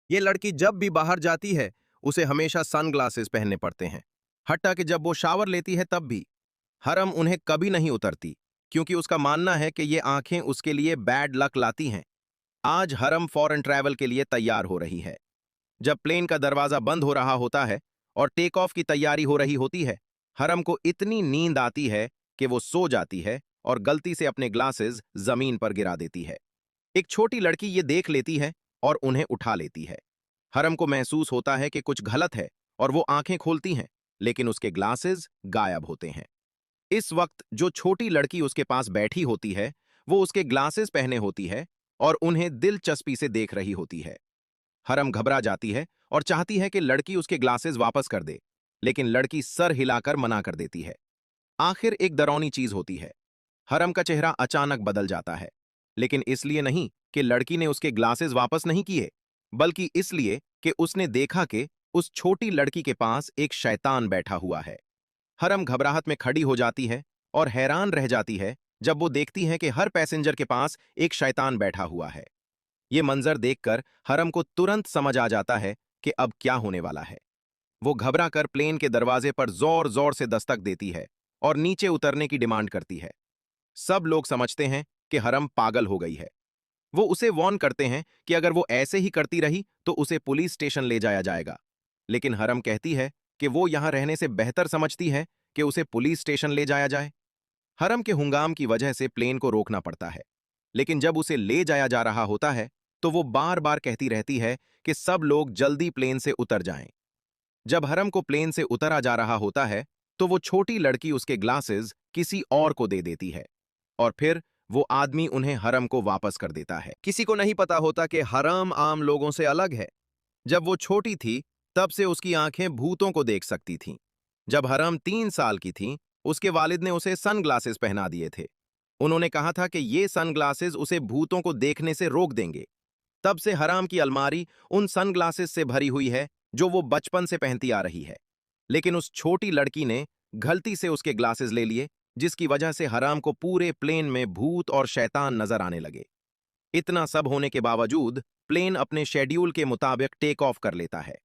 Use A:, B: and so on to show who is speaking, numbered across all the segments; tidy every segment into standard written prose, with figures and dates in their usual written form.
A: ये लड़की जब भी बाहर जाती है उसे हमेशा सनग्लासेस पहनने पड़ते हैं। हत्ता कि जब वो शावर लेती है तब भी। हरम उन्हें कभी नहीं उतरती, क्योंकि उसका मानना है कि ये आंखें उसके लिए बैड लक लाती हैं। आज हरम फॉरेन ट्रैवल के लिए तैयार हो रही है। जब प्लेन का दरवाजा बंद हो रहा होता है और टेक ऑफ की तैयारी हो रही होती है, हरम को इतनी नींद आती है कि वो सो जाती है और गलती से अपने ग्लासेस जमीन पर गिरा देती है। एक छोटी लड़की ये देख लेती है और उन्हें उठा लेती है। हरम को महसूस होता है कि कुछ गलत है और वो आंखें खोलती हैं, लेकिन उसके ग्लासेस गायब होते हैं। इस वक्त जो छोटी लड़की उसके पास बैठी होती है, वो उसके ग्लासेस पहने होती है और उन्हें दिलचस्पी से देख रही होती है। हरम घबरा जाती है और चाहती है कि लड़की उसके ग्लासेस वापस कर दे, लेकिन लड़की सर हिलाकर मना कर देती है। आखिर एक डरावनी चीज होती है। हरम का चेहरा अचानक बदल जाता है, लेकिन इसलिए नहीं कि लड़की ने उसके ग्लासेस वापस नहीं किए, बल्कि इसलिए कि उसने देखा कि उस छोटी लड़की के पास एक शैतान बैठा हुआ है। हरम घबराहट में खड़ी हो जाती है और हैरान रह जाती है जब वो देखती है कि हर पैसेंजर के पास एक शैतान बैठा हुआ है। ये मंजर देखकर हरम को तुरंत समझ आ जाता है कि अब क्या होने वाला है। वो घबरा कर प्लेन के दरवाजे पर जोर जोर से दस्तक देती है और नीचे उतरने की डिमांड करती है। सब लोग समझते हैं कि हरम पागल हो गई है। वो उसे वॉर्न करते हैं कि अगर वो ऐसे ही करती रही तो उसे पुलिस स्टेशन ले जाया जाएगा। लेकिन हरम कहती है कि वो यहां रहने से बेहतर समझती है कि उसे पुलिस स्टेशन ले जाया जाए। हरम के हुंगाम की वजह से प्लेन को रोकना पड़ता है, लेकिन जब उसे ले जाया जा रहा होता है तो वो बार बार कहती रहती है कि सब लोग जल्दी प्लेन से उतर जाएं। जब हरम को प्लेन से उतरा जा रहा होता है तो वो छोटी लड़की उसके ग्लासेस किसी और को दे देती है और फिर वो आदमी उन्हें हरम को वापस कर देता है। किसी को नहीं पता होता कि हरम आम लोगों से अलग है। जब वो छोटी थी तब से उसकी आंखें भूतों को देख सकती थीं। जब हरम 3 साल की थी, उसके वालिद ने उसे सनग्लासेस पहना दिए थे। उन्होंने कहा था कि ये सनग्लासेस उसे भूतों को देखने से रोक देंगे। तब से हराम की अलमारी उन सनग्लासेस से भरी हुई है जो वो बचपन से पहनती आ रही है। लेकिन उस छोटी लड़की ने गलती से उसके ग्लासेस ले लिए, जिसकी वजह से हराम को पूरे प्लेन में भूत और शैतान नजर आने लगे। इतना सब होने के बावजूद प्लेन अपने शेड्यूल के मुताबिक टेक ऑफ कर लेता है।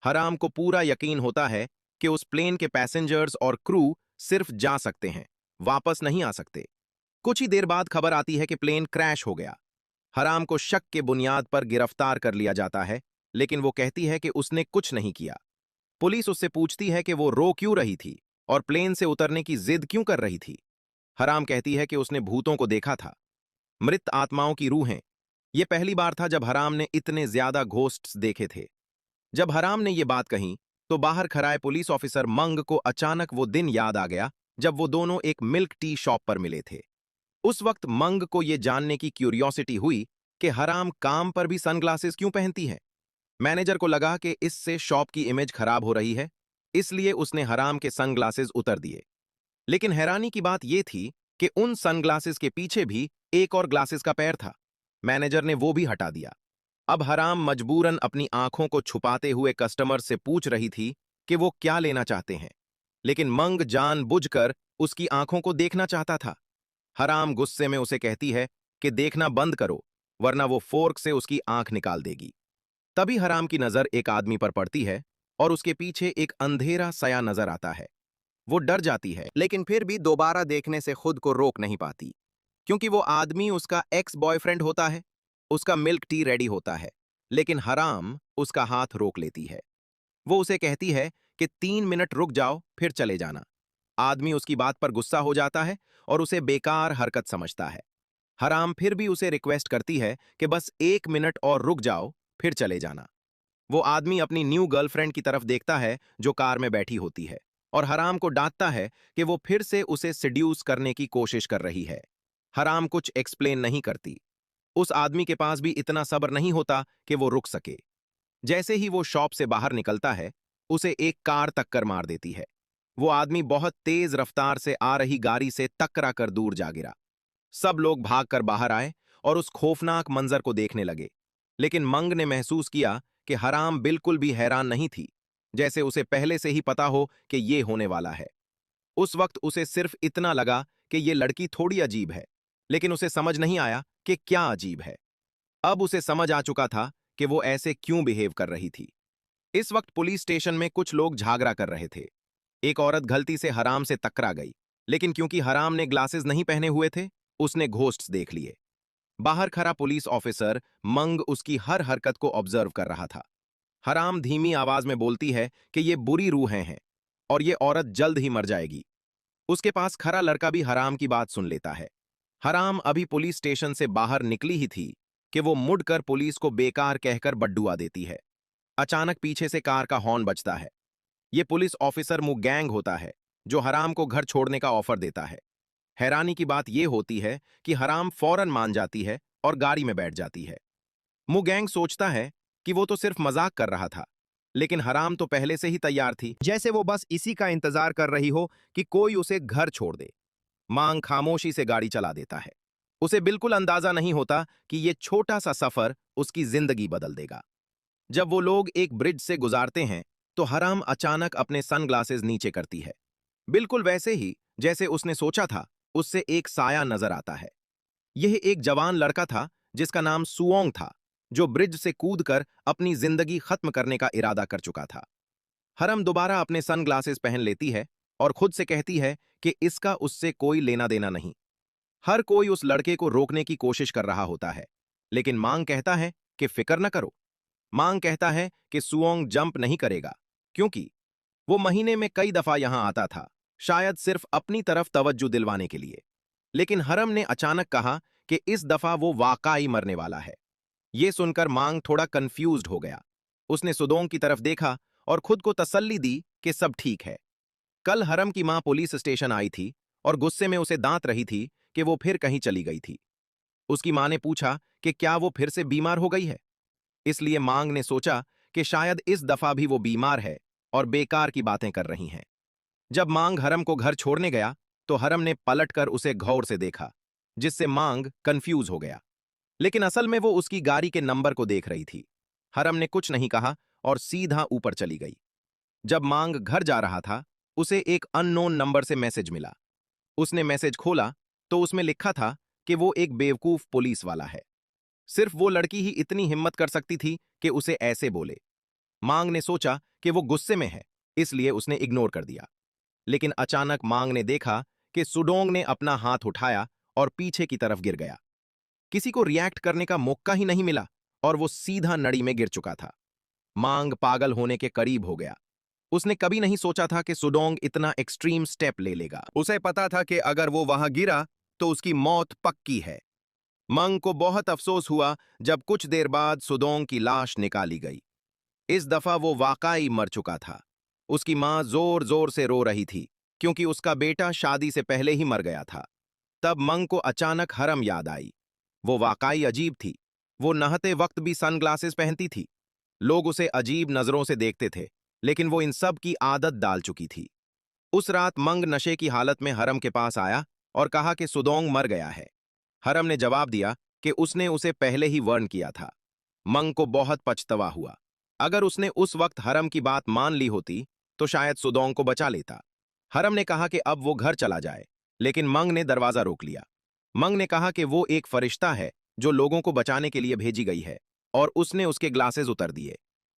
A: हराम को पूरा यकीन होता है कि उस प्लेन के पैसेंजर्स और क्रू सिर्फ जा सकते हैं, वापस नहीं आ सकते। कुछ ही देर बाद खबर आती है कि प्लेन क्रैश हो गया। हराम को शक के बुनियाद पर गिरफ्तार कर लिया जाता है, लेकिन वो कहती है कि उसने कुछ नहीं किया। पुलिस उससे पूछती है कि वो रो क्यों रही थी और प्लेन से उतरने की जिद क्यों कर रही थी। हराम कहती है कि उसने भूतों को देखा था, मृत आत्माओं की रूहें। यह पहली बार था जब हराम ने इतने ज्यादा घोस्ट्स देखे थे। जब हराम ने यह बात कही तो बाहर खड़ाए पुलिस ऑफिसर मंग को अचानक वो दिन याद आ गया जब वो दोनों एक मिल्क टी शॉप पर मिले थे। उस वक्त मंग को यह जानने की क्यूरियोसिटी हुई कि हराम काम पर भी सनग्लासेस क्यों पहनती है। मैनेजर को लगा कि इससे शॉप की इमेज खराब हो रही है, इसलिए उसने हराम के सनग्लासेस उतर दिए। लेकिन हैरानी की बात यह थी कि उन सनग्लासेस के पीछे भी एक और ग्लासेस का पैर था। मैनेजर ने वो भी हटा दिया। अब हराम मजबूरन अपनी आंखों को छुपाते हुए कस्टमर से पूछ रही थी कि वो क्या लेना चाहते हैं, लेकिन मंग जानबूझकर उसकी आंखों को देखना चाहता था। हराम गुस्से में उसे कहती है कि देखना बंद करो, वरना वो फोर्क से उसकी आंख निकाल देगी। तभी हराम की नजर एक आदमी पर पड़ती है और उसके पीछे एक अंधेरा सया नजर आता है। वो डर जाती है, लेकिन फिर भी दोबारा देखने से खुद को रोक नहीं पाती, क्योंकि वो आदमी उसका एक्स बॉयफ्रेंड होता है। उसका मिल्क टी रेडी होता है, लेकिन हराम उसका हाथ रोक लेती है। वो उसे कहती है कि 3 मिनट रुक जाओ फिर चले जाना। आदमी उसकी बात पर गुस्सा हो जाता है और उसे बेकार हरकत समझता है। हराम फिर भी उसे रिक्वेस्ट करती है कि बस 1 मिनट और रुक जाओ फिर चले जाना। वो आदमी अपनी न्यू गर्लफ्रेंड की तरफ देखता है जो कार में बैठी होती है और हराम को डांटता है कि वो फिर से उसे सिड्यूस करने की कोशिश कर रही है। हराम कुछ एक्सप्लेन नहीं करती। उस आदमी के पास भी इतना सब्र नहीं होता कि वो रुक सके। जैसे ही वो शॉप से बाहर निकलता है, उसे एक कार टक्कर मार देती है। वो आदमी बहुत तेज रफ्तार से आ रही गाड़ी से टकरा कर दूर जा गिरा। सब लोग भागकर बाहर आए और उस खौफनाक मंजर को देखने लगे। लेकिन मंग ने महसूस किया कि हराम बिल्कुल भी हैरान नहीं थी, जैसे उसे पहले से ही पता हो कि ये होने वाला है। उस वक्त उसे सिर्फ इतना लगा कि ये लड़की थोड़ी अजीब है, लेकिन उसे समझ नहीं आया कि क्या अजीब है। अब उसे समझ आ चुका था कि वो ऐसे क्यों बिहेव कर रही थी। इस वक्त पुलिस स्टेशन में कुछ लोग झगड़ा कर रहे थे। एक औरत गलती से हराम से टकरा गई, लेकिन क्योंकि हराम ने ग्लासेस नहीं पहने हुए थे, उसने घोस्ट्स देख लिए। बाहर खड़ा पुलिस ऑफिसर मंग उसकी हर हरकत को ऑब्जर्व कर रहा था। हराम धीमी आवाज में बोलती है कि ये बुरी रूहें हैं और ये औरत जल्द ही मर जाएगी। उसके पास खड़ा लड़का भी हराम की बात सुन लेता है। हराम अभी पुलिस स्टेशन से बाहर निकली ही थी कि वो मुड़कर पुलिस को बेकार कहकर बड्डुआ देती है। अचानक पीछे से कार का हॉर्न बजता है। ये पुलिस ऑफिसर मुगैंग होता है, जो हराम को घर छोड़ने का ऑफर देता है। हैरानी की बात यह होती है कि हराम फौरन मान जाती है और गाड़ी में बैठ जाती है। मुगैंग सोचता है कि वो तो सिर्फ मजाक कर रहा था, लेकिन हराम तो पहले से ही तैयार थी, जैसे वो बस इसी का इंतजार कर रही हो कि कोई उसे घर छोड़ दे। मांग खामोशी से गाड़ी चला देता है। उसे बिल्कुल अंदाजा नहीं होता कि ये छोटा सा सफर उसकी जिंदगी बदल देगा। जब वो लोग एक ब्रिज से गुजारते हैं तो हराम अचानक अपने सनग्लासेस नीचे करती है। बिल्कुल वैसे ही जैसे उसने सोचा था, उससे एक साया नजर आता है। यह एक जवान लड़का था जिसका नाम सुओंग था, जो ब्रिज से कूदकर अपनी जिंदगी खत्म करने का इरादा कर चुका था। हरम दोबारा अपने सनग्लासेस पहन लेती है और खुद से कहती है कि इसका उससे कोई लेना देना नहीं। हर कोई उस लड़के को रोकने की कोशिश कर रहा होता है, लेकिन मांग कहता है कि फिक्र न करो। मांग कहता है कि सुओंग जंप नहीं करेगा, क्योंकि वो महीने में कई दफा यहां आता था, शायद सिर्फ अपनी तरफ तवज्जो दिलवाने के लिए। लेकिन हरम ने अचानक कहा कि इस दफा वो वाकई मरने वाला है। यह सुनकर मांग थोड़ा कंफ्यूज्ड हो गया। उसने सुदोंग की तरफ देखा और खुद को तसल्ली दी कि सब ठीक है। कल हरम की मां पुलिस स्टेशन आई थी और गुस्से में उसे दांत रही थी कि वो फिर कहीं चली गई थी। उसकी मां ने पूछा कि क्या वो फिर से बीमार हो गई है। इसलिए मांग ने सोचा कि शायद इस दफा भी वो बीमार है और बेकार की बातें कर रही हैं। जब मांग हरम को घर छोड़ने गया तो हरम ने पलटकर उसे गौर से देखा, जिससे मांग कंफ्यूज हो गया। लेकिन असल में वो उसकी गाड़ी के नंबर को देख रही थी। हरम ने कुछ नहीं कहा और सीधा ऊपर चली गई। जब मांग घर जा रहा था, उसे एक अननोन नंबर से मैसेज मिला। उसने मैसेज खोला तो उसमें लिखा था कि वो एक बेवकूफ पुलिस वाला है। सिर्फ वो लड़की ही इतनी हिम्मत कर सकती थी कि उसे ऐसे बोले। मांग ने सोचा कि वो गुस्से में है, इसलिए उसने इग्नोर कर दिया। लेकिन अचानक मांग ने देखा कि सुडोंग ने अपना हाथ उठाया और पीछे की तरफ गिर गया। किसी को रिएक्ट करने का मौका ही नहीं मिला और वो सीधा नड़ी में गिर चुका था। मांग पागल होने के करीब हो गया। उसने कभी नहीं सोचा था कि सुडोंग इतना एक्सट्रीम स्टेप ले लेगा। उसे पता था कि अगर वो वहां गिरा तो उसकी मौत पक्की है। मंग को बहुत अफसोस हुआ जब कुछ देर बाद सुडोंग की लाश निकाली गई। इस दफा वो वाकई मर चुका था। उसकी मां जोर जोर से रो रही थी, क्योंकि उसका बेटा शादी से पहले ही मर गया था। तब मंग को अचानक हरम याद आई। वो वाकई अजीब थी। वो नहाते वक्त भी सनग्लासेस पहनती थी। लोग उसे अजीब नजरों से देखते थे, लेकिन वो इन सब की आदत डाल चुकी थी। उस रात मंग नशे की हालत में हरम के पास आया और कहा कि सुदोंग मर गया है। हरम ने जवाब दिया कि उसने उसे पहले ही वार्न किया था। मंग को बहुत पछतावा हुआ। अगर उसने उस वक्त हरम की बात मान ली होती तो शायद सुदोंग को बचा लेता। हरम ने कहा कि अब वो घर चला जाए, लेकिन मंग ने दरवाजा रोक लिया। मंग ने कहा कि वो एक फरिश्ता है जो लोगों को बचाने के लिए भेजी गई है, और उसने उसके ग्लासेस उतर दिए।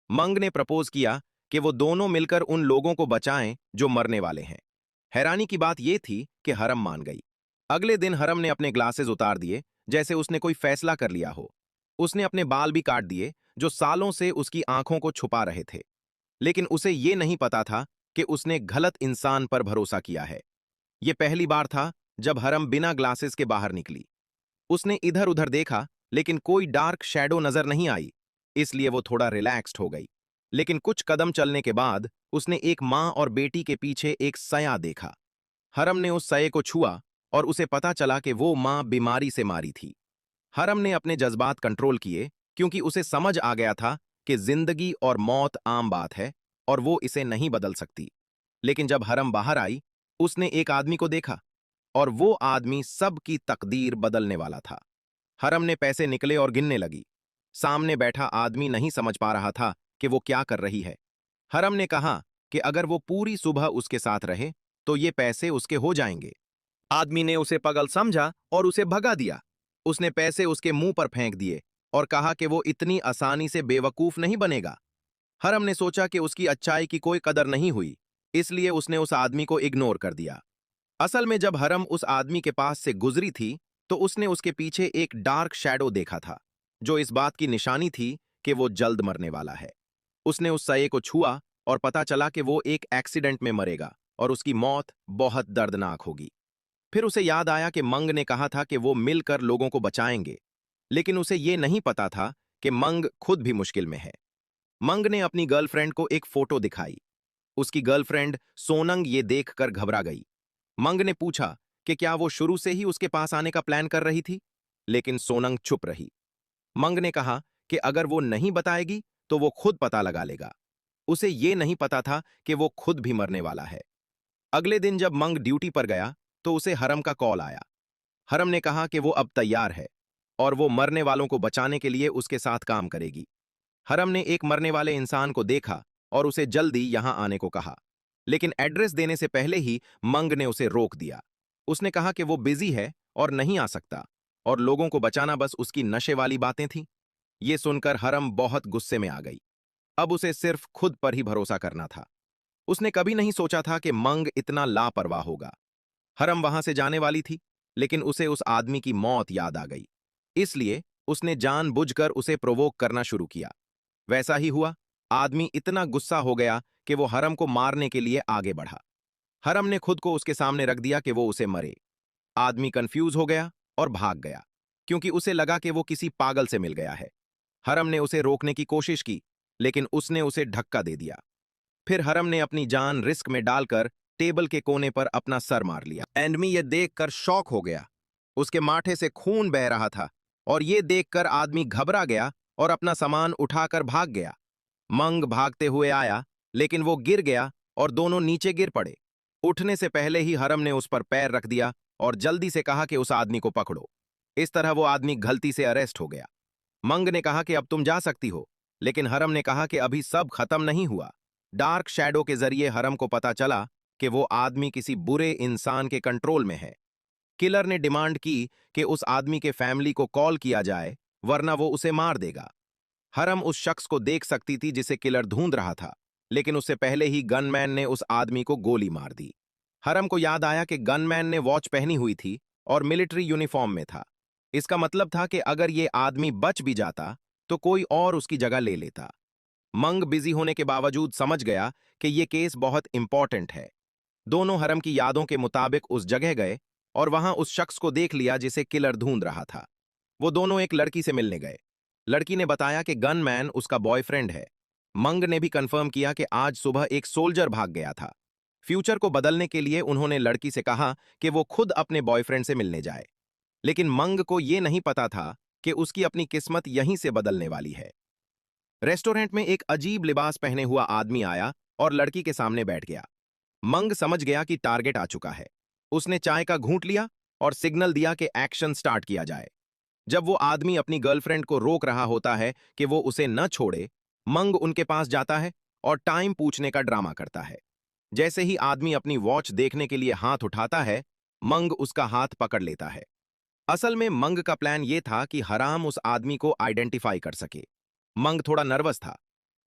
A: मंग ने प्रपोज किया कि वो दोनों मिलकर उन लोगों को बचाएं जो मरने वाले हैं। हैरानी की बात यह थी कि हरम मान गई। अगले दिन हरम ने अपने ग्लासेस उतार दिए, जैसे उसने कोई फैसला कर लिया हो। उसने अपने बाल भी काट दिए, जो सालों से उसकी आंखों को छुपा रहे थे। लेकिन उसे यह नहीं पता था कि उसने गलत इंसान पर भरोसा किया है। यह पहली बार था जब हरम बिना ग्लासेस के बाहर निकली। उसने इधर उधर देखा, लेकिन कोई डार्क शैडो नजर नहीं आई, इसलिए वो थोड़ा रिलैक्स्ड हो गई। लेकिन कुछ कदम चलने के बाद उसने एक मां और बेटी के पीछे एक सया देखा। हरम ने उस सये को छुआ और उसे पता चला कि वो मां बीमारी से मारी थी। हरम ने अपने जज्बात कंट्रोल किए, क्योंकि उसे समझ आ गया था कि जिंदगी और मौत आम बात है और वो इसे नहीं बदल सकती। लेकिन जब हरम बाहर आई, उसने एक आदमी को देखा, और वो आदमी सबकी तकदीर बदलने वाला था। हरम ने पैसे निकले और गिनने लगी। सामने बैठा आदमी नहीं समझ पा रहा था कि वो क्या कर रही है। हरम ने कहा कि अगर वो पूरी सुबह उसके साथ रहे तो ये पैसे उसके हो जाएंगे। आदमी ने उसे पागल समझा और उसे भगा दिया। उसने पैसे उसके मुंह पर फेंक दिए और कहा कि वो इतनी आसानी से बेवकूफ नहीं बनेगा। हरम ने सोचा कि उसकी अच्छाई की कोई कदर नहीं हुई, इसलिए उसने उस आदमी को इग्नोर कर दिया। असल में जब हरम उस आदमी के पास से गुजरी थी तो उसने उसके पीछे एक डार्क शैडो देखा था, जो इस बात की निशानी थी कि वो जल्द मरने वाला है। उसने उस सये को छुआ और पता चला कि वो एक एक्सीडेंट में मरेगा और उसकी मौत बहुत दर्दनाक होगी। फिर उसे याद आया कि मंग ने कहा था कि वो मिलकर लोगों को बचाएंगे, लेकिन उसे ये नहीं पता था कि मंग खुद भी मुश्किल में है। मंग ने अपनी गर्लफ्रेंड को एक फोटो दिखाई। उसकी गर्लफ्रेंड सोनंग ये देखकर घबरा गई। मंग ने पूछा कि क्या वो शुरू से ही उसके पास आने का प्लान कर रही थी, लेकिन सोनंग चुप रही। मंग ने कहा कि अगर वो नहीं बताएगी तो वो खुद पता लगा लेगा। उसे ये नहीं पता था कि वो खुद भी मरने वाला है। अगले दिन जब मंग ड्यूटी पर गया तो उसे हरम का कॉल आया। हरम ने कहा कि वो अब तैयार है और वो मरने वालों को बचाने के लिए उसके साथ काम करेगी। हरम ने एक मरने वाले इंसान को देखा और उसे जल्दी यहां आने को कहा, लेकिन एड्रेस देने से पहले ही मंग ने उसे रोक दिया। उसने कहा कि वो बिजी है और नहीं आ सकता, और लोगों को बचाना बस उसकी नशे वाली बातें थीं। ये सुनकर हरम बहुत गुस्से में आ गई। अब उसे सिर्फ खुद पर ही भरोसा करना था। उसने कभी नहीं सोचा था कि मंग इतना लापरवाह होगा। हरम वहां से जाने वाली थी, लेकिन उसे उस आदमी की मौत याद आ गई। इसलिए उसने जानबूझकर उसे प्रोवोक करना शुरू किया। वैसा ही हुआ। आदमी इतना गुस्सा हो गया कि वो हरम को मारने के लिए आगे बढ़ा। हरम ने खुद को उसके सामने रख दिया कि वो उसे मरे। आदमी कंफ्यूज हो गया और भाग गया, क्योंकि उसे लगा कि वो किसी पागल से मिल गया है। हरम ने उसे रोकने की कोशिश की, लेकिन उसने उसे धक्का दे दिया। फिर हरम ने अपनी जान रिस्क में डालकर टेबल के कोने पर अपना सर मार लिया। एंडमी ये देखकर शॉक हो गया। उसके माथे से खून बह रहा था, और ये देखकर आदमी घबरा गया और अपना सामान उठाकर भाग गया। मंग भागते हुए आया, लेकिन वो गिर गया और दोनों नीचे गिर पड़े। उठने से पहले ही हरम ने उस पर पैर रख दिया और जल्दी से कहा कि उस आदमी को पकड़ो। इस तरह वो आदमी गलती से अरेस्ट हो गया। मंग ने कहा कि अब तुम जा सकती हो, लेकिन हरम ने कहा कि अभी सब खत्म नहीं हुआ। डार्क शैडो के जरिए हरम को पता चला कि वो आदमी किसी बुरे इंसान के कंट्रोल में है। किलर ने डिमांड की कि उस आदमी के फैमिली को कॉल किया जाए, वरना वो उसे मार देगा। हरम उस शख्स को देख सकती थी जिसे किलर ढूंढ रहा था, लेकिन उससे पहले ही गनमैन ने उस आदमी को गोली मार दी। हरम को याद आया कि गनमैन ने वॉच पहनी हुई थी और मिलिट्री यूनिफॉर्म में था। इसका मतलब था कि अगर ये आदमी बच भी जाता तो कोई और उसकी जगह ले लेता। मंग बिजी होने के बावजूद समझ गया कि यह केस बहुत इंपॉर्टेंट है। दोनों हरम की यादों के मुताबिक उस जगह गए और वहां उस शख्स को देख लिया जिसे किलर ढूंढ रहा था। वो दोनों एक लड़की से मिलने गए। लड़की ने बताया कि गनमैन उसका बॉयफ्रेंड है। मंग ने भी कंफर्म किया कि आज सुबह एक सोल्जर भाग गया था। फ्यूचर को बदलने के लिए उन्होंने लड़की से कहा कि वो खुद अपने बॉयफ्रेंड से मिलने जाए, लेकिन मंग को यह नहीं पता था कि उसकी अपनी किस्मत यहीं से बदलने वाली है। रेस्टोरेंट में एक अजीब लिबास पहने हुआ आदमी आया और लड़की के सामने बैठ गया। मंग समझ गया कि टारगेट आ चुका है। उसने चाय का घूंट लिया और सिग्नल दिया कि एक्शन स्टार्ट किया जाए। जब वो आदमी अपनी गर्लफ्रेंड को रोक रहा होता है कि वो उसे न छोड़े, मंग उनके पास जाता है और टाइम पूछने का ड्रामा करता है। जैसे ही आदमी अपनी वॉच देखने के लिए हाथ उठाता है, मंग उसका हाथ पकड़ लेता है। असल में मंग का प्लान ये था कि हराम उस आदमी को आइडेंटिफाई कर सके। मंग थोड़ा नर्वस था।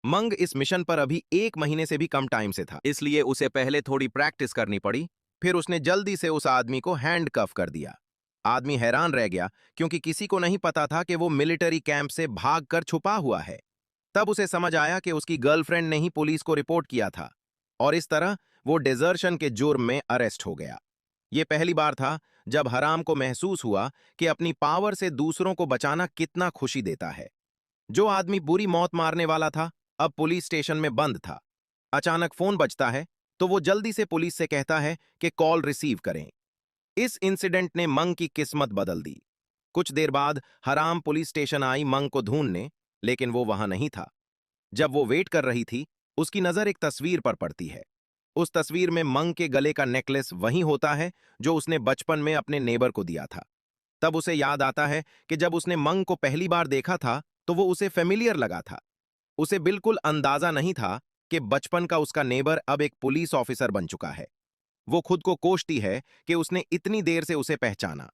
A: मंग इस मिशन पर अभी 1 महीने से भी कम टाइम से था, इसलिए उसे पहले थोड़ी प्रैक्टिस करनी पड़ी। फिर उसने जल्दी से उस आदमी को हैंडकफ कर दिया। आदमी हैरान रह गया, क्योंकि किसी को नहीं पता था कि वो मिलिट्री कैंप से भागकर छुपा हुआ है। तब उसे समझ आया कि उसकी गर्लफ्रेंड ने ही पुलिस को रिपोर्ट किया था, और इस तरह वो डिजर्शन के जुर्म में अरेस्ट हो गया। ये पहली बार था जब हराम को महसूस हुआ कि अपनी पावर से दूसरों को बचाना कितना खुशी देता है। जो आदमी बुरी मौत मारने वाला था, अब पुलिस स्टेशन में बंद था। अचानक फोन बजता है, तो वो जल्दी से पुलिस से कहता है कि कॉल रिसीव करें। इस इंसिडेंट ने मंग की किस्मत बदल दी। कुछ देर बाद हराम पुलिस स्टेशन आई मंग को ढूंढने, लेकिन वो वहां नहीं था। जब वो वेट कर रही थी, उसकी नजर एक तस्वीर पर पड़ती है। उस तस्वीर में मंग के गले का नेकलेस वही होता है जो उसने बचपन में अपने नेबर को दिया था। तब उसे याद आता है कि जब उसने मंग को पहली बार देखा था तो वो उसे फेमिलियर लगा था। उसे बिल्कुल अंदाजा नहीं था कि बचपन का उसका नेबर अब एक पुलिस ऑफिसर बन चुका है। वो खुद को कोसती है कि उसने इतनी देर से उसे पहचाना।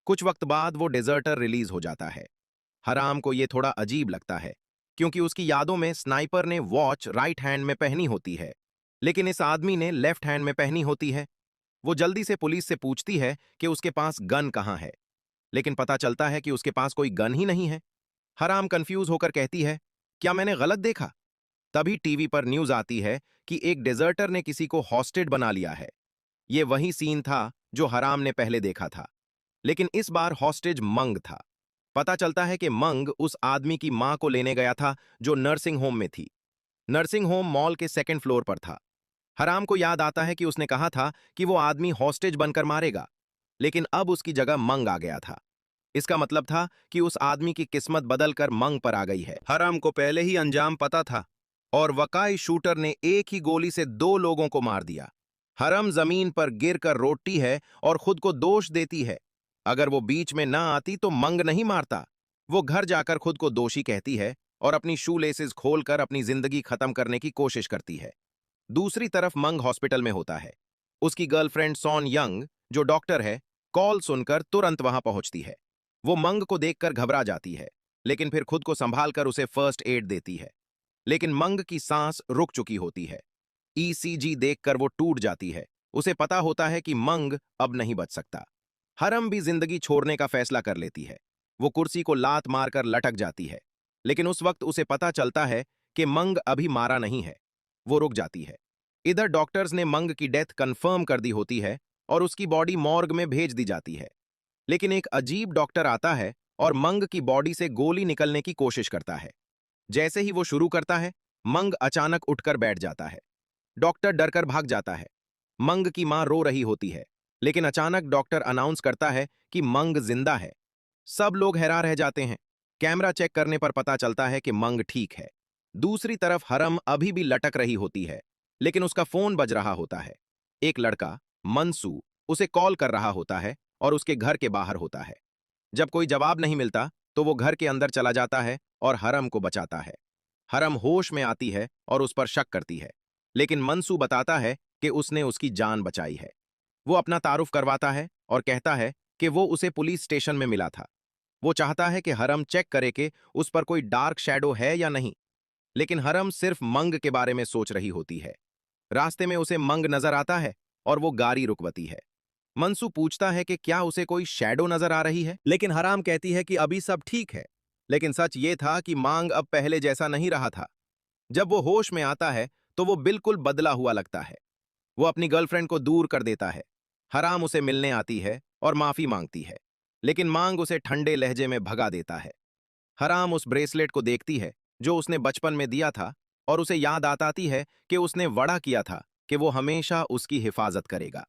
A: कुछ वक्त बाद वो डेजर्टर रिलीज हो जाता है। हराम को ये थोड़ा अजीब लगता है, क्योंकि उसकी यादों में स्नाइपर ने वॉच राइट हैंड में पहनी होती है, लेकिन इस आदमी ने लेफ्ट हैंड में पहनी होती है। वो जल्दी से पुलिस से पूछती है कि उसके पास गन कहाँ है, लेकिन पता चलता है कि उसके पास कोई गन ही नहीं है। हराम कंफ्यूज होकर कहती है, क्या मैंने गलत देखा? तभी टीवी पर न्यूज आती है कि एक डेजर्टर ने किसी को हॉस्टेज बना लिया है। ये वही सीन था जो हराम ने पहले देखा था, लेकिन इस बार हॉस्टेज मंग था। पता चलता है कि मंग उस आदमी की मां को लेने गया था जो नर्सिंग होम में थी। नर्सिंग होम मॉल के सेकंड फ्लोर पर था। हराम को याद आता है कि उसने कहा था कि वो आदमी हॉस्टेज बनकर मारेगा, लेकिन अब उसकी जगह मंग आ गया था। इसका मतलब था कि उस आदमी की किस्मत बदलकर मंग पर आ गई है। हराम को पहले ही अंजाम पता था और वकाई शूटर ने एक ही गोली से 2 लोगों को मार दिया। हरम जमीन पर गिरकर रोती है और खुद को दोष देती है। अगर वो बीच में ना आती तो मंग नहीं मारता। वो घर जाकर खुद को दोषी कहती है और अपनी शू लेसेस खोलकर अपनी जिंदगी खत्म करने की कोशिश करती है। दूसरी तरफ मंग हॉस्पिटल में होता है। उसकी गर्लफ्रेंड सॉन यंग, जो डॉक्टर है, कॉल सुनकर तुरंत वहां पहुंचती है। वो मंग को देखकर घबरा जाती है, लेकिन फिर खुद को संभालकर उसे फर्स्ट एड देती है। लेकिन मंग की सांस रुक चुकी होती है। ईसीजी देखकर वो टूट जाती है। उसे पता होता है कि मंग अब नहीं बच सकता। हरम भी जिंदगी छोड़ने का फैसला कर लेती है। वो कुर्सी को लात मारकर लटक जाती है, लेकिन उस वक्त उसे पता चलता है कि मंग अभी मारा नहीं है। वो रुक जाती है। इधर डॉक्टर्स ने मंग की डेथ कंफर्म कर दी होती है और उसकी बॉडी मॉर्ग में भेज दी जाती है। लेकिन एक अजीब डॉक्टर आता है और मंग की बॉडी से गोली निकलने की कोशिश करता है। जैसे ही वो शुरू करता है, मंग अचानक उठकर बैठ जाता है। डॉक्टर डरकर भाग जाता है। मंग की मां रो रही होती है, लेकिन अचानक डॉक्टर अनाउंस करता है कि मंग जिंदा है। सब लोग हैरान रह जाते हैं। कैमरा चेक करने पर पता चलता है कि मंग ठीक है। दूसरी तरफ हरम अभी भी लटक रही होती है, लेकिन उसका फोन बज रहा होता है। एक लड़का, मंसू, उसे कॉल कर रहा होता है और उसके घर के बाहर होता है। जब कोई जवाब नहीं मिलता तो वो घर के अंदर चला जाता है और हरम को बचाता है। हरम होश में आती है और उस पर शक करती है, लेकिन मंसू बताता है कि उसने उसकी जान बचाई है। वो अपना तारुफ करवाता है और कहता है कि वो उसे पुलिस स्टेशन में मिला था। वो चाहता है कि हरम चेक करे कि उस पर कोई डार्क शैडो है या नहीं, लेकिन हरम सिर्फ मंग के बारे में सोच रही होती है। रास्ते में उसे मंग नजर आता है और वो गाड़ी रुकवाती है। मंसू पूछता है कि क्या उसे कोई शैडो नजर आ रही है, लेकिन हराम कहती है कि अभी सब ठीक है। लेकिन सच ये था कि मांग अब पहले जैसा नहीं रहा था। जब वो होश में आता है तो वो बिल्कुल बदला हुआ लगता है। वो अपनी गर्लफ्रेंड को दूर कर देता है। हराम उसे मिलने आती है और माफी मांगती है, लेकिन मांग उसे ठंडे लहजे में भगा देता है। हराम उस ब्रेसलेट को देखती है जो उसने बचपन में दिया था और उसे याद आती है कि उसने वड़ा किया था कि वो हमेशा उसकी हिफाजत करेगा।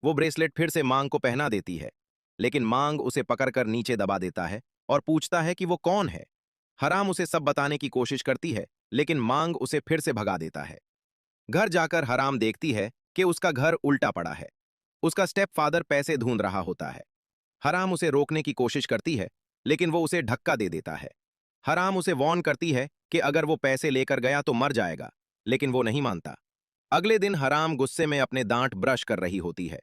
A: वो ब्रेसलेट फिर से मांग को पहना देती है, लेकिन मांग उसे पकड़कर नीचे दबा देता है और पूछता है कि वो कौन है। हराम उसे सब बताने की कोशिश करती है, लेकिन मांग उसे फिर से भगा देता है। घर जाकर हराम देखती है कि उसका घर उल्टा पड़ा है। उसका स्टेप फादर पैसे ढूंढ रहा होता है। हराम उसे रोकने की कोशिश करती है, लेकिन वो उसे धक्का दे देता है। हराम उसे वॉर्न करती है कि अगर वो पैसे लेकर गया तो मर जाएगा, लेकिन वो नहीं मानता। अगले दिन हराम गुस्से में अपने दांत ब्रश कर रही होती है।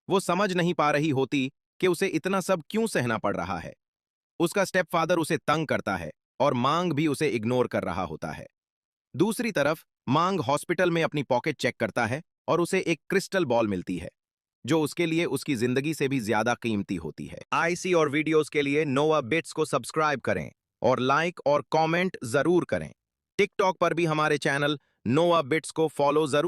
A: वो समझ नहीं पा रही होती कि उसे इतना सब क्यों सहना पड़ रहा है। उसका स्टेपफादर उसे तंग करता है और मांग भी उसे इग्नोर कर रहा होता है। दूसरी तरफ मांग हॉस्पिटल में अपनी पॉकेट चेक करता है और उसे एक क्रिस्टल बॉल मिलती है, जो उसके लिए उसकी जिंदगी से भी ज्यादा कीमती होती है। आईसी और वीडियोस के लिए नोआ बिट्स को सब्सक्राइब करें और लाइक और कमेंट जरूर करें। टिकटॉक पर भी हमारे चैनल नोआ बिट्स को फॉलो जरूर